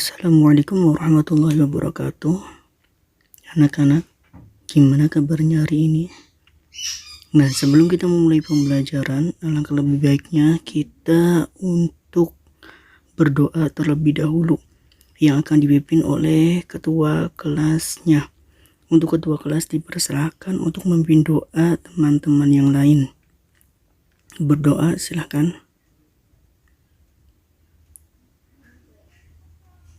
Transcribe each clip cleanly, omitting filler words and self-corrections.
Assalamualaikum warahmatullahi wabarakatuh. Anak-anak, gimana kabarnya hari ini? Nah, sebelum kita memulai pembelajaran, alangkah lebih baiknya kita untuk berdoa terlebih dahulu yang akan dipimpin oleh ketua kelasnya. Untuk ketua kelas dipersilahkan untuk memimpin doa teman-teman yang lain. Berdoa silahkan.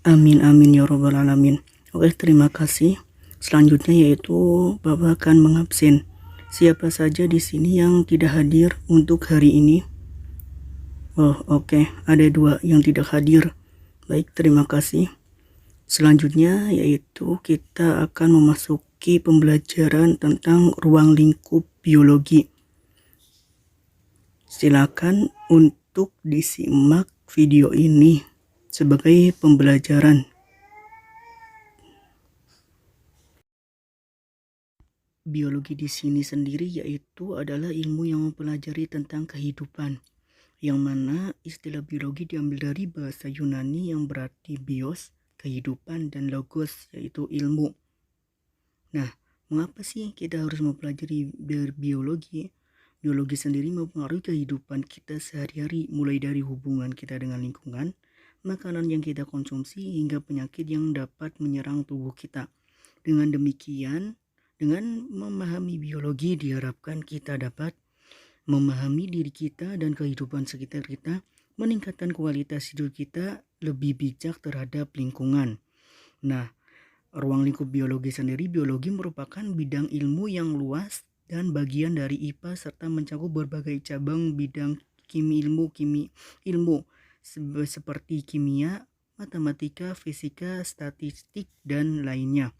Amin amin ya robbal alamin. Oke, terima kasih. Selanjutnya yaitu Bapak akan mengabsen. Siapa saja di sini yang tidak hadir untuk hari ini? Oh, oke. Ada 2 yang tidak hadir. Baik, terima kasih. Selanjutnya yaitu kita akan memasuki pembelajaran tentang ruang lingkup biologi. Silakan untuk disimak video ini sebagai pembelajaran. Biologi di sini sendiri yaitu adalah ilmu yang mempelajari tentang kehidupan, yang mana istilah biologi diambil dari bahasa Yunani yang berarti bios, kehidupan, dan logos, yaitu ilmu. Nah, mengapa sih kita harus mempelajari biologi? Biologi sendiri mempengaruhi kehidupan kita sehari-hari, mulai dari hubungan kita dengan lingkungan, makanan yang kita konsumsi, hingga penyakit yang dapat menyerang tubuh kita. Dengan demikian, dengan memahami biologi diharapkan kita dapat memahami diri kita dan kehidupan sekitar kita, meningkatkan kualitas hidup kita, lebih bijak terhadap lingkungan. Nah, ruang lingkup biologi sendiri, biologi merupakan bidang ilmu yang luas dan bagian dari IPA serta mencakup berbagai cabang bidang ilmu seperti kimia, matematika, fisika, statistik, dan lainnya.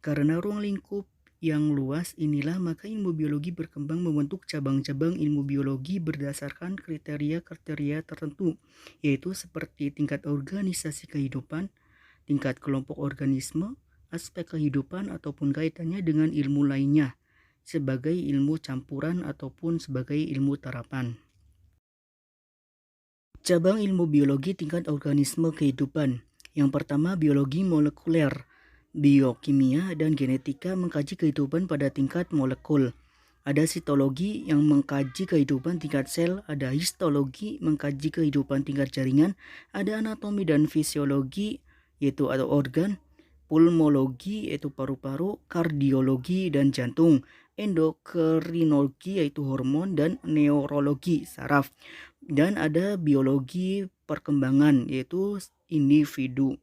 Karena ruang lingkup yang luas inilah, maka ilmu biologi berkembang membentuk cabang-cabang ilmu biologi berdasarkan kriteria-kriteria tertentu, yaitu seperti tingkat organisasi kehidupan, tingkat kelompok organisme, aspek kehidupan ataupun kaitannya dengan ilmu lainnya, sebagai ilmu campuran ataupun sebagai ilmu terapan. Cabang ilmu biologi tingkat organisme kehidupan. Yang pertama, biologi molekuler. Biokimia dan genetika mengkaji kehidupan pada tingkat molekul. Ada sitologi yang mengkaji kehidupan tingkat sel, ada histologi mengkaji kehidupan tingkat jaringan, ada anatomi dan fisiologi yaitu atau organ, pulmologi yaitu paru-paru, kardiologi dan jantung, endokrinologi yaitu hormon, dan neurologi saraf. Dan ada biologi perkembangan yaitu individu.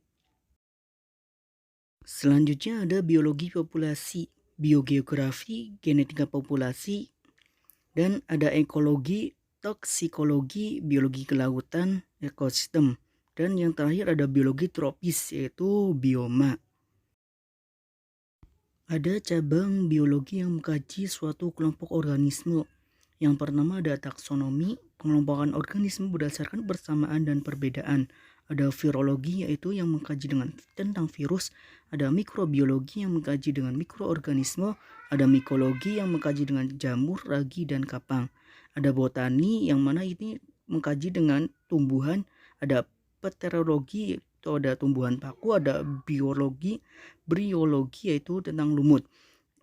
Selanjutnya ada biologi populasi, biogeografi, genetika populasi, dan ada ekologi, toksikologi, biologi kelautan, ekosistem, dan yang terakhir ada biologi tropis yaitu bioma. Ada cabang biologi yang mengkaji suatu kelompok organisme. Yang pertama ada taksonomi, pengelompokan organisme berdasarkan persamaan dan perbedaan. Ada virologi yaitu yang mengkaji tentang virus, ada mikrobiologi yang mengkaji dengan mikroorganisme, ada mikologi yang mengkaji dengan jamur, ragi, dan kapang. Ada botani yang mana ini mengkaji dengan tumbuhan, ada pterologi yaitu ada tumbuhan paku, ada biologi, briologi yaitu tentang lumut.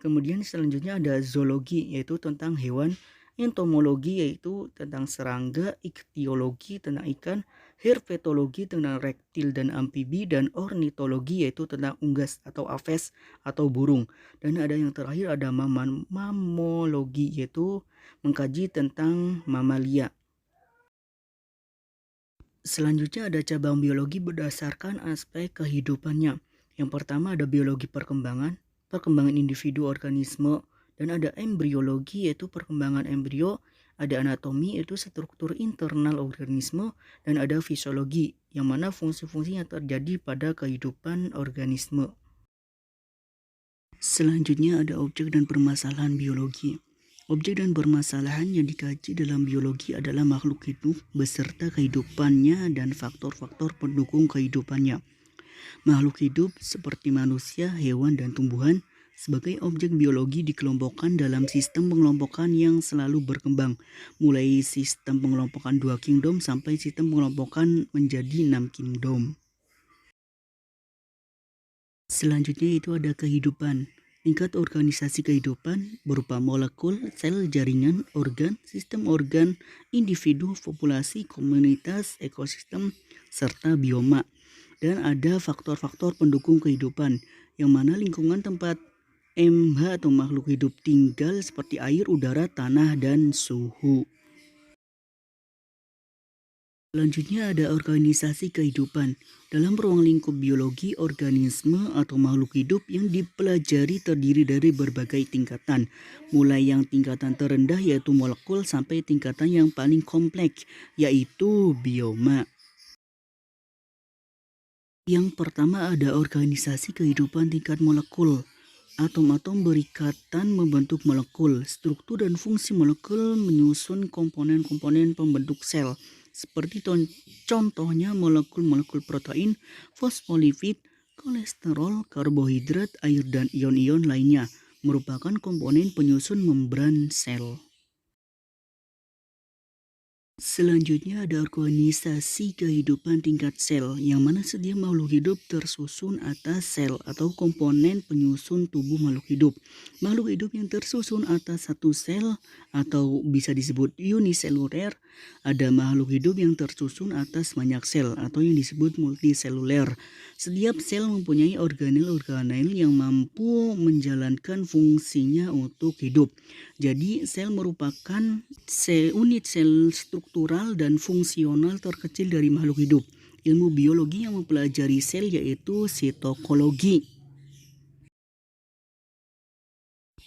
Kemudian selanjutnya ada zoologi yaitu tentang hewan, entomologi yaitu tentang serangga, ichtyologi tentang ikan, herpetologi tentang reptil dan amfibi, dan ornitologi yaitu tentang unggas atau aves atau burung. Dan ada yang terakhir ada mamologi yaitu mengkaji tentang mamalia. Selanjutnya ada cabang biologi berdasarkan aspek kehidupannya. Yang pertama ada biologi perkembangan individu organisme, dan ada embriologi yaitu perkembangan embrio, ada anatomi yaitu struktur internal organisme, dan ada fisiologi yang mana fungsi-fungsi yang terjadi pada kehidupan organisme. Selanjutnya ada objek dan permasalahan biologi. Objek dan permasalahan yang dikaji dalam biologi adalah makhluk hidup beserta kehidupannya dan faktor-faktor pendukung kehidupannya. Makhluk hidup seperti manusia, hewan, dan tumbuhan sebagai objek biologi dikelompokkan dalam sistem pengelompokan yang selalu berkembang, mulai sistem pengelompokan 2 kingdom sampai sistem pengelompokan menjadi 6 kingdom. Selanjutnya itu ada kehidupan. Tingkat organisasi kehidupan berupa molekul, sel, jaringan, organ, sistem organ, individu, populasi, komunitas, ekosistem, serta bioma. Dan ada faktor-faktor pendukung kehidupan, yang mana lingkungan tempat MH atau makhluk hidup tinggal seperti air, udara, tanah, dan suhu. Selanjutnya ada organisasi kehidupan. Dalam ruang lingkup biologi, organisme atau makhluk hidup yang dipelajari terdiri dari berbagai tingkatan. Mulai yang tingkatan terendah yaitu molekul sampai tingkatan yang paling kompleks yaitu bioma. Yang pertama ada organisasi kehidupan tingkat molekul. Atom-atom berikatan membentuk molekul. Struktur dan fungsi molekul menyusun komponen-komponen pembentuk sel. Seperti contohnya molekul-molekul protein, fosfolipid, kolesterol, karbohidrat, air, dan ion-ion lainnya merupakan komponen penyusun membran sel. Selanjutnya ada organisasi kehidupan tingkat sel, yang mana setiap makhluk hidup tersusun atas sel atau komponen penyusun tubuh makhluk hidup. Makhluk hidup yang tersusun atas satu sel atau bisa disebut uniseluler. Ada makhluk hidup yang tersusun atas banyak sel atau yang disebut multiseluler. Setiap sel mempunyai organel-organel yang mampu menjalankan fungsinya untuk hidup. Jadi sel merupakan unit sel struktural dan fungsional terkecil dari makhluk hidup. Ilmu biologi yang mempelajari sel yaitu sitokologi.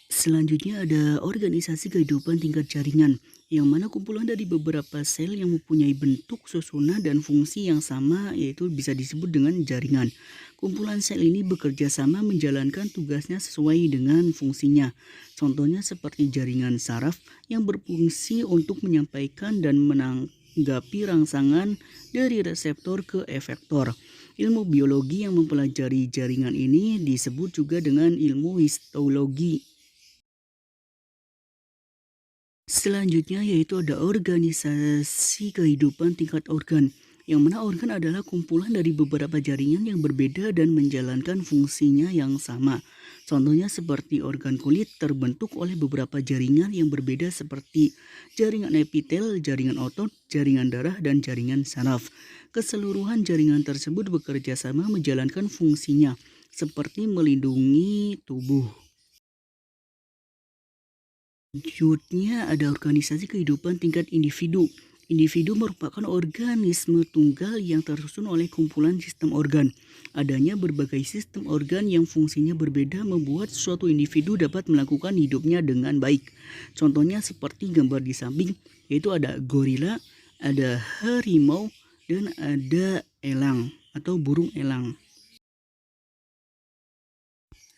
Selanjutnya ada organisasi kehidupan tingkat jaringan, yang mana kumpulan dari beberapa sel yang mempunyai bentuk, susunan, dan fungsi yang sama yaitu bisa disebut dengan jaringan. Kumpulan sel ini bekerja sama menjalankan tugasnya sesuai dengan fungsinya. Contohnya seperti jaringan saraf yang berfungsi untuk menyampaikan dan menanggapi rangsangan dari reseptor ke efektor. Ilmu biologi yang mempelajari jaringan ini disebut juga dengan ilmu histologi. Selanjutnya yaitu ada organisasi kehidupan tingkat organ, yang mana organ adalah kumpulan dari beberapa jaringan yang berbeda dan menjalankan fungsinya yang sama. Contohnya seperti organ kulit terbentuk oleh beberapa jaringan yang berbeda seperti jaringan epitel, jaringan otot, jaringan darah, dan jaringan saraf. Keseluruhan jaringan tersebut bekerja sama menjalankan fungsinya seperti melindungi tubuh. Selanjutnya ada organisasi kehidupan tingkat individu. Individu merupakan organisme tunggal yang tersusun oleh kumpulan sistem organ. Adanya berbagai sistem organ yang fungsinya berbeda membuat suatu individu dapat melakukan hidupnya dengan baik. Contohnya seperti gambar di samping, yaitu ada gorila, ada harimau, dan ada elang atau burung elang.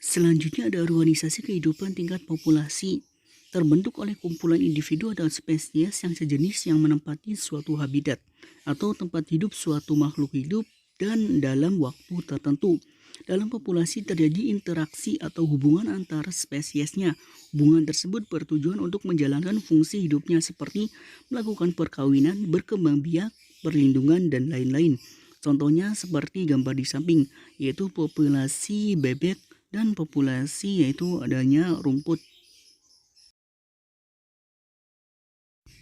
Selanjutnya ada organisasi kehidupan tingkat populasi. Terbentuk oleh kumpulan individu atau spesies yang sejenis yang menempati suatu habitat atau tempat hidup suatu makhluk hidup dan dalam waktu tertentu. Dalam populasi terjadi interaksi atau hubungan antara spesiesnya. Hubungan tersebut bertujuan untuk menjalankan fungsi hidupnya seperti melakukan perkawinan, berkembang biak, perlindungan, dan lain-lain. Contohnya seperti gambar di samping, yaitu populasi bebek dan populasi yaitu adanya rumput.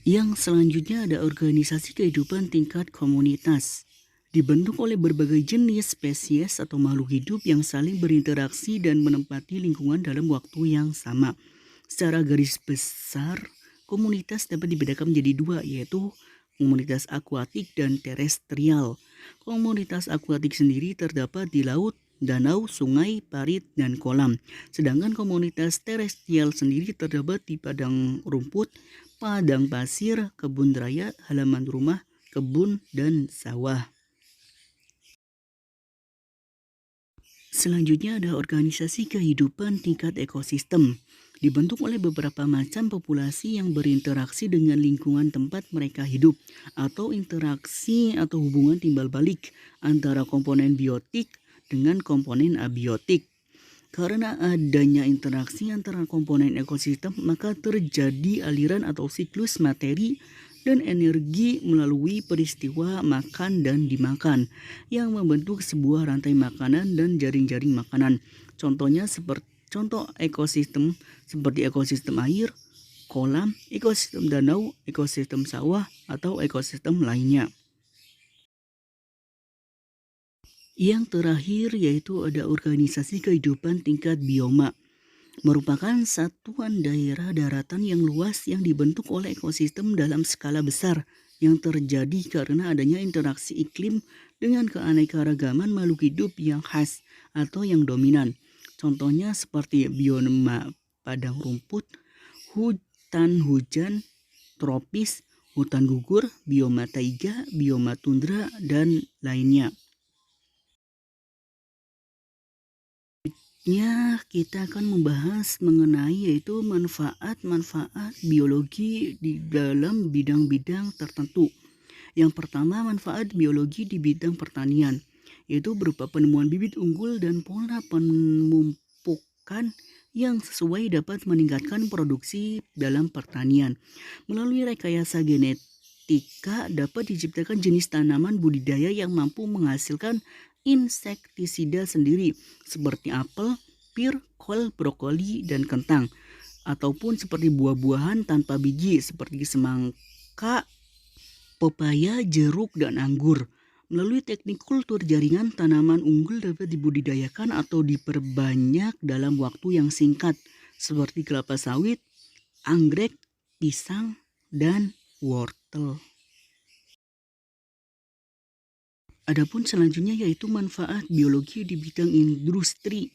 Yang selanjutnya ada organisasi kehidupan tingkat komunitas. Dibentuk oleh berbagai jenis spesies atau makhluk hidup yang saling berinteraksi dan menempati lingkungan dalam waktu yang sama. Secara garis besar, komunitas dapat dibedakan menjadi dua, yaitu komunitas akuatik dan terestrial. Komunitas akuatik sendiri terdapat di laut, danau, sungai, parit, dan kolam. Sedangkan komunitas terestrial sendiri terdapat di padang rumput, padang pasir, kebun raya, halaman rumah, kebun, dan sawah. Selanjutnya ada organisasi kehidupan tingkat ekosistem. Dibentuk oleh beberapa macam populasi yang berinteraksi dengan lingkungan tempat mereka hidup, atau interaksi atau hubungan timbal balik antara komponen biotik dengan komponen abiotik. Karena adanya interaksi antara komponen ekosistem, maka terjadi aliran atau siklus materi dan energi melalui peristiwa makan dan dimakan yang membentuk sebuah rantai makanan dan jaring-jaring makanan. Contoh ekosistem seperti ekosistem air, kolam, ekosistem danau, ekosistem sawah, atau ekosistem lainnya. Yang terakhir yaitu ada organisasi kehidupan tingkat bioma, merupakan satuan daerah daratan yang luas yang dibentuk oleh ekosistem dalam skala besar yang terjadi karena adanya interaksi iklim dengan keanekaragaman makhluk hidup yang khas atau yang dominan. Contohnya seperti bioma padang rumput, hutan hujan tropis, hutan gugur, bioma taiga, bioma tundra, dan lainnya. Kita akan membahas mengenai yaitu manfaat-manfaat biologi di dalam bidang-bidang tertentu. Yang pertama, manfaat biologi di bidang pertanian, yaitu berupa penemuan bibit unggul dan pola penumpukan yang sesuai dapat meningkatkan produksi dalam pertanian. Melalui rekayasa genetika dapat diciptakan jenis tanaman budidaya yang mampu menghasilkan insektisida sendiri seperti apel, pir, kol, brokoli, dan kentang, ataupun seperti buah-buahan tanpa biji seperti semangka, pepaya, jeruk, dan anggur. Melalui teknik kultur jaringan, tanaman unggul dapat dibudidayakan atau diperbanyak dalam waktu yang singkat seperti kelapa sawit, anggrek, pisang, dan wortel. Adapun selanjutnya yaitu manfaat biologi di bidang industri.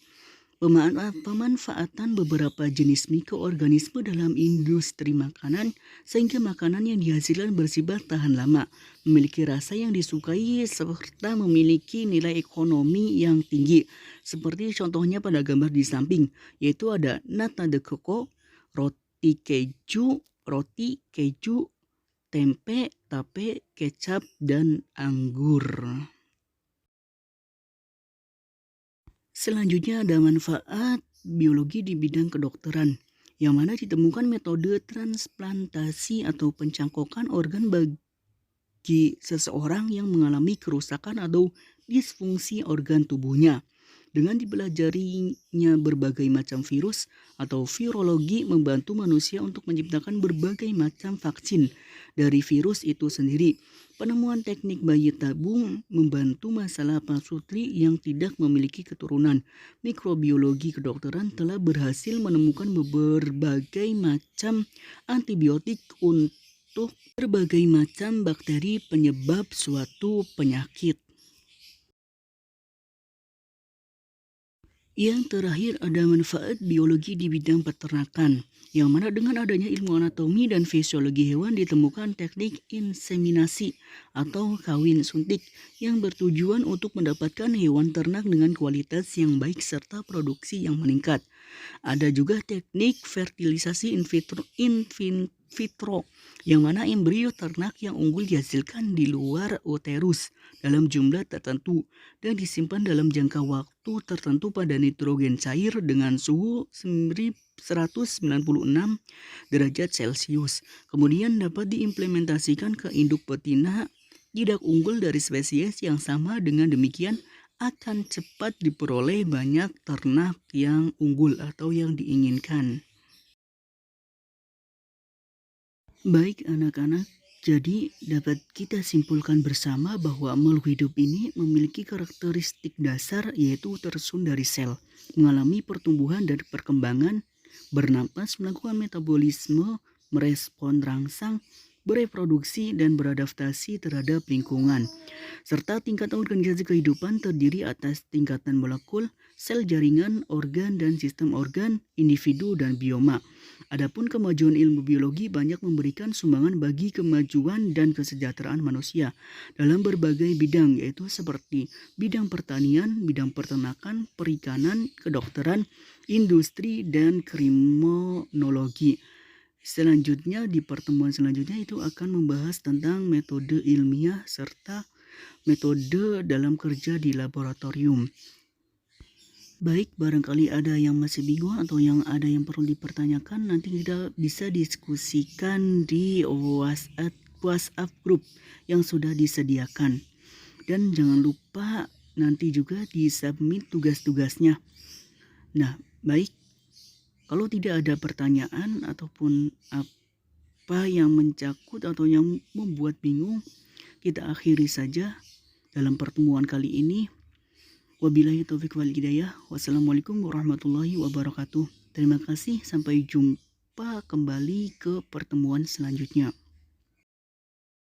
Pemanfaatan beberapa jenis mikroorganisme dalam industri makanan sehingga makanan yang dihasilkan bersifat tahan lama, memiliki rasa yang disukai serta memiliki nilai ekonomi yang tinggi. Seperti contohnya pada gambar di samping, yaitu ada nata de coco, roti keju, tempe, tape, kecap, dan anggur. Selanjutnya ada manfaat biologi di bidang kedokteran, yang mana ditemukan metode transplantasi atau pencangkokan organ bagi seseorang yang mengalami kerusakan atau disfungsi organ tubuhnya. Dengan dipelajarinya berbagai macam virus atau virologi membantu manusia untuk menciptakan berbagai macam vaksin dari virus itu sendiri. Penemuan teknik bayi tabung membantu masalah pasutri yang tidak memiliki keturunan. Mikrobiologi kedokteran telah berhasil menemukan berbagai macam antibiotik untuk berbagai macam bakteri penyebab suatu penyakit. Yang terakhir ada manfaat biologi di bidang peternakan, yang mana dengan adanya ilmu anatomi dan fisiologi hewan ditemukan teknik inseminasi atau kawin suntik yang bertujuan untuk mendapatkan hewan ternak dengan kualitas yang baik serta produksi yang meningkat. Ada juga teknik fertilisasi in vitro, yang mana embrio ternak yang unggul dihasilkan di luar uterus dalam jumlah tertentu dan disimpan dalam jangka waktu tertentu pada nitrogen cair dengan suhu 196 derajat Celcius. Kemudian dapat diimplementasikan ke induk betina tidak unggul dari spesies yang sama. Dengan demikian akan cepat diperoleh banyak ternak yang unggul atau yang diinginkan. Baik anak-anak, jadi dapat kita simpulkan bersama bahwa makhluk hidup ini memiliki karakteristik dasar yaitu tersusun dari sel, mengalami pertumbuhan dan perkembangan, bernapas, melakukan metabolisme, merespon rangsang, bereproduksi, dan beradaptasi terhadap lingkungan. Serta tingkat organisasi kehidupan terdiri atas tingkatan molekul, sel jaringan, organ, dan sistem organ, individu, dan bioma. Adapun kemajuan ilmu biologi banyak memberikan sumbangan bagi kemajuan dan kesejahteraan manusia dalam berbagai bidang, yaitu seperti bidang pertanian, bidang peternakan, perikanan, kedokteran, industri, dan kriminologi. Selanjutnya di pertemuan selanjutnya itu akan membahas tentang metode ilmiah serta metode dalam kerja di laboratorium. Baik, barangkali ada yang masih bingung atau yang perlu dipertanyakan, nanti kita bisa diskusikan di WhatsApp WhatsApp group yang sudah disediakan. Dan jangan lupa nanti juga di-submit tugas-tugasnya. Nah, baik. Kalau tidak ada pertanyaan ataupun apa yang mencakut atau yang membuat bingung, kita akhiri saja dalam pertemuan kali ini. Wabillahi taufiq wal hidayah. Wassalamualaikum warahmatullahi wabarakatuh. Terima kasih, sampai jumpa kembali ke pertemuan selanjutnya.